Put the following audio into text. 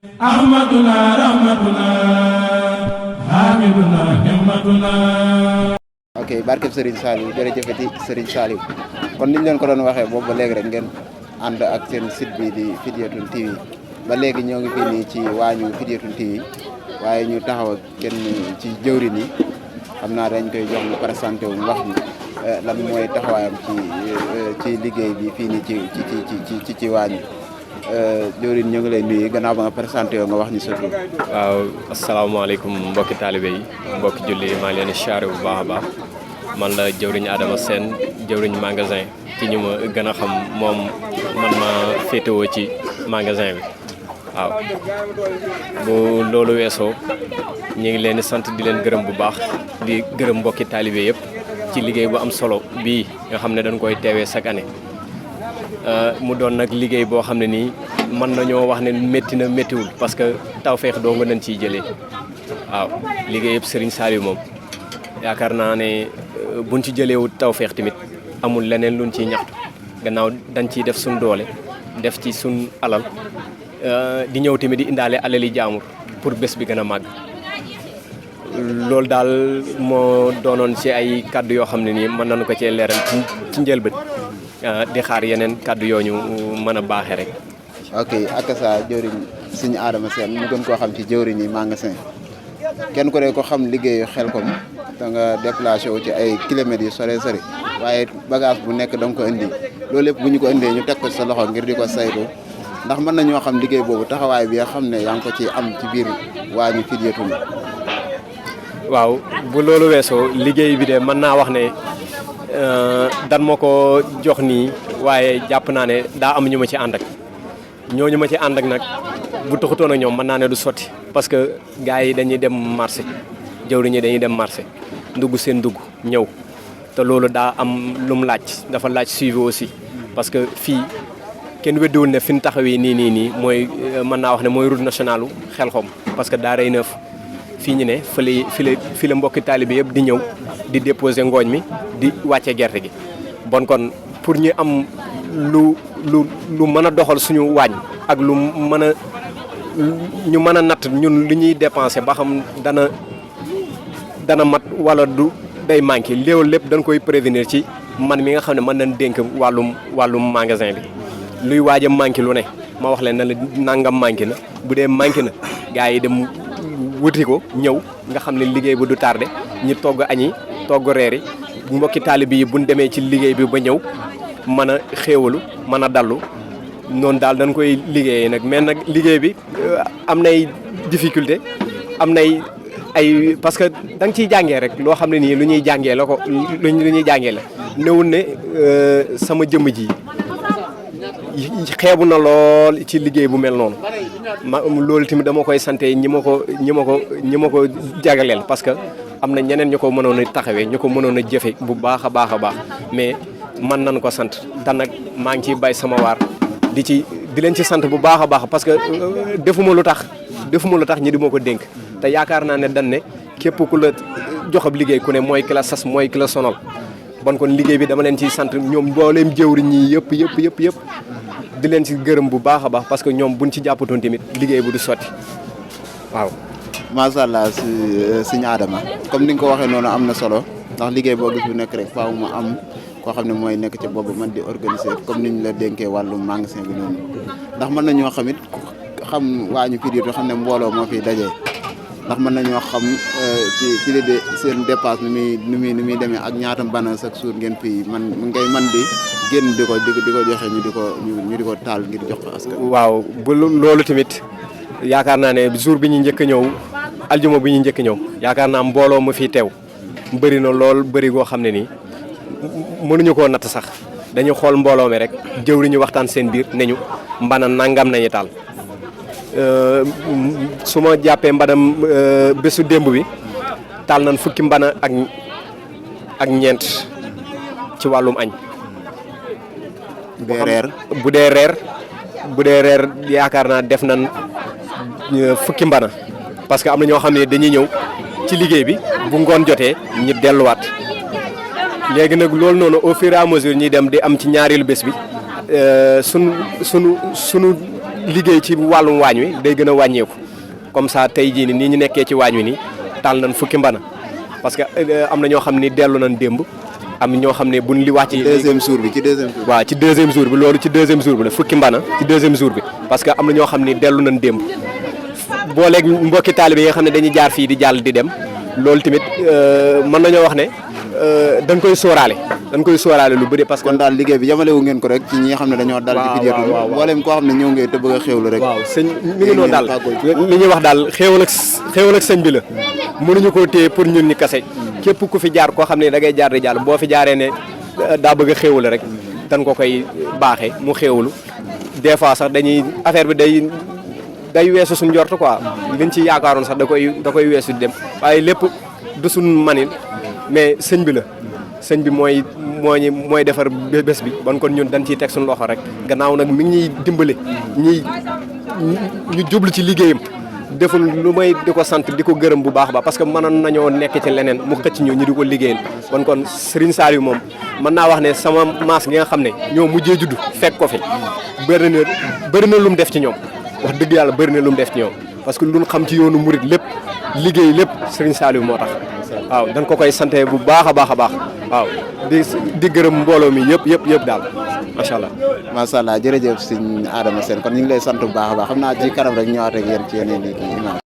ahmaduna rahmatuna hamiduna himmatuna. ok barkeb Serigne Saliou jërëjëfati Serigne Saliou kon niñ leen ko doon waxee boobu ba léegi rek ngeen ànd ak seen site bi di Fidyatune TV ba léegi ñoo ngi fii nii ci waañu Fidyatune TV waaye ñu taxaw ak kenn ci jëwriñ yi xam naa dañ koy jox mu présenté wu mu wax ni lan mooy taxawaayam ci liggéey bi fii nii ci waañu jëwriñ ñu ngi lay nuyu gannaaw ba nga présenté yoo nga wax ñu sa tur. waaw asalaamaaleykum mbokki taalibe yi mbokki julli maa leen di siyaare bu baax a baax man la jëwriñ Adama Sène jëwriñ magasin ci ñu ma gën a xam moom man ma féetewoo ci magasin bi waaw bu loolu weesoo ñu ngi leen di sant di leen gërëm bu baax di gërëm mbokki taalibe yëpp ci liggéey bu am solo bii nga xam ne dañ koy teewee chaque année mu doon nag liggéey boo xam ne nii mën nañoo wax ne métti na méttiwul parce que tawfeex doo nga nañ ciy jëlee waaw liggéey yëpp Serigne Saliou moom yaakaar naa ne buñ ci jëleewul tawfeex tamit amul leneen luñ ciy ñaxtu gannaaw dañ ciy def suñ doole def ci suñ alal di ñëw tamit di indaale alali jaamur pour bés bi gën a màgg loolu daal moo doonoon ci ay kàddu yoo xam ne nii mën nañu ko cee leeral ci njëlbët di xaar yeneen kàddu yoo ñu mën a baaxee rek. ok ak sa jëwriñ Serigne Adama Sène ñu gën koo xam ci jëwriñ yi magasin kenn ku ne ko xam liggéeyu Xelcom da nga déplacé wu ci ay kilomètres yu sore sori waaye bagage bu nekk da nga ko indi loolu lépp bu ñu ko indee ñu teg ko sa loxo ngir di ko saytu ndax mën nañoo xam liggéey boobu taxawaay bi nga xam ne yaa ngi ko ci am ci biir waañu Fidyatune. waaw bu loolu weesoo liggéey bi de mën naa wax ne dan ma ko jox nii waaye jàpp naa ne daa am ñu ma ci ànd ak ñooñu ma ci ànd ak nag bu taxutoon ak ñoom mën naa ne du sotti parce que gars yi dañuy dem marché jëwriñ ñi dañuy dem marché ndugg seen ndugg ñëw te loolu daa am lu mu laaj dafa laaj suivi aussi parce que fii kenn weddiwul ne fi ñu taxawee nii mooy mën naa wax ne mooy route nationale Xelcom parce que daa rey neuf fii ñu ne fi la mbokki taalibe yëpp di ñëw di déposer ngooñ mi di wàcce gerte gi bon kon pour ñu am lu mën a doxal suñu waañ ak lu mën a ñu mën a natt ñun li ñuy dépenser ba xam dana mat wala du day manqué léew lépp dañ koy prévenir ci man mi nga xam ne mën nañ dénk wàllum magasin bi luy waaj a manqué lu ne ma wax leen na la nangam manqué na bu dee manqué na gars yi dem wuti ko ñëw nga xam ne liggéey bu du tardé ñi togg añi togg reeri mbokki taalibe yi buñ demee ci liggéey bi ba ñëw mën a xéewalu mën a dallu noonu daal dañ koy liggéeyee nag mais nag liggéey bi am nay difficulté am nay ay parce que da nga ciy jàngee rek loo xam ne nii lu ñuy jàngee la ko lu ñuy jàngee la newul ne sama jëmm ji xeebu na lool ci liggéey bu mel noonu loolu tamit dama koy sante ñi ma ko jagaleel parce que am na ñeneen ñu ko mënoon a taxawee ñu ko mënoon a jëfe bu baax a baax mais man nañ ko sant te nag maa ngi ciy bay sama waar di leen ci sant bu baax a baax parce que defuma lu tax ñi di ma ko dénk te yaakaar naa ne dañ ne képp ku la joxab liggéey ku ne mooy ki la sas mooy ki la sonal bon kon liggéey bi dama leen ciy sant ñoom mbooleem jëwriñ ñi yëpp di leen ci gërëm bu baax a baax parce que ñoom buñ ci jàppatoon tamit liggéey bu du sotti waaw. macha allah Serigne Adama comme ni nga ko waxee noonu am na solo ndax liggéey boo gis bu nekk rek faaw mu am koo xam ne mooy nekk ci boobu man di organiser comme ni ñu la dénkee wàllu magasin bi noonu ndax mën nañoo xam it xam waañu Fidyatune xam ne mbooloo moo fiy dajee ndax mën nañoo xam ci li de seen dépasse ni muy demee ak ñaata mbana chaque jour ngeen fii ngay man di génn di ko joxe ñu di ko taal ngir jox ko askan. waaw bu loolu tamit yaakaar naa ne jour bi ñu njëkk a ñëw aljuma bi ñu njëkk a ñëw yaakaar naa mbooloo mu fi teew bëri na lool bëri goo xam ne nii mënuñu koo natt sax dañu xool mbooloo mi rek jëwriñu waxtaan seen biir ne ñu mbana nangam nañu taal. su ma jàppee mbanam bésu démb bi taal nañ fukki mbana ak ñeent ci wàllum añ. bu dee reer yaakaar naa def nañ fukki mbana parce que am na ñoo xam ne dañuy ñëw ci liggéey bi bu ngoon jotee ñi delluwaat léegi nag loolu noonu au fur et à mesure ñuy dem di am ci ñaareelu bés bi sunu liggéey ci wàllum waañ wi day gën a wàññeeku comme ça tey jii nii ñu nekkee ci waañ wi nii taal nañ fukki mbana parce que am na ñoo xam ni dellu nañ démb am ñoo xam ne buñ li wàcc ci deuxième jour bi waaw ci deuxième jour bi loolu ci deuxième jour bi la fukki mbana ci deuxième jour bi parce que am na ñoo xam ni dellu nañ démb booleeg mbokki taalibe yi nga xam ne dañuy jaar fii di jàll di dem loolu tamit mën nañoo wax ne dañ koy sóoraale lu bëri parce que kon daal liggéey bi yamale wu ngeen ko rek ci ñi nga xam ne dañoo dal ci Fidiyatul mboolem koo xam ne ñëw ngeen te bëgg a xéwlu rek waaw sëñ mi ngi noonu daal li ñuy wax daal xéwal ak sëñ bi la mënuñu koo téye pour ñun ñi kase képp ku fi jaar koo xam ne da ngay jaar di jàll boo fi jaaree ne daa bëgg a xéwlu rek dañ ko koy baaxee mu xéwlu des fois sax dañuy affaire bi day weesu suñ njort quoi liñ ci yaakaaroon sax da koy weesu di dem waaye lépp du suñ manin mais sëñ bi la sëñ bi mooy defar bés bi bon kon ñun dañ ciy teg suñu loxo rek gannaaw nag mi ngi ñuy dimbale ñu jublu ci liggéeyam deful lu may di ko sant di ko gërëm bu baax a baax parce que mënoon nañoo nekk ci leneen mu xëcc ñu di ko liggéeyal kon Serigne Saliou moom mën naa wax ne sama maas gi nga xam ne ñoo mujjee judd fekk ko fi bëri na lu mu def ci ñoom wax dëgg yàlla bëri na lu mu def ci ñoom parce que lu ñu xam ci yoonu murit lépp liggéey lépp Serigne Saliou moo tax waaw dañ ko koy sante bu baax a baax a baax waaw di gërëm mbooloo mi yëpp daal macha allah. macha allah jërëjëf sëñ Adama Sène kon ñu ngi lay sant bu baax a baax xam naa ci kanam rek ñëwaat ak yéen ci yeneen i image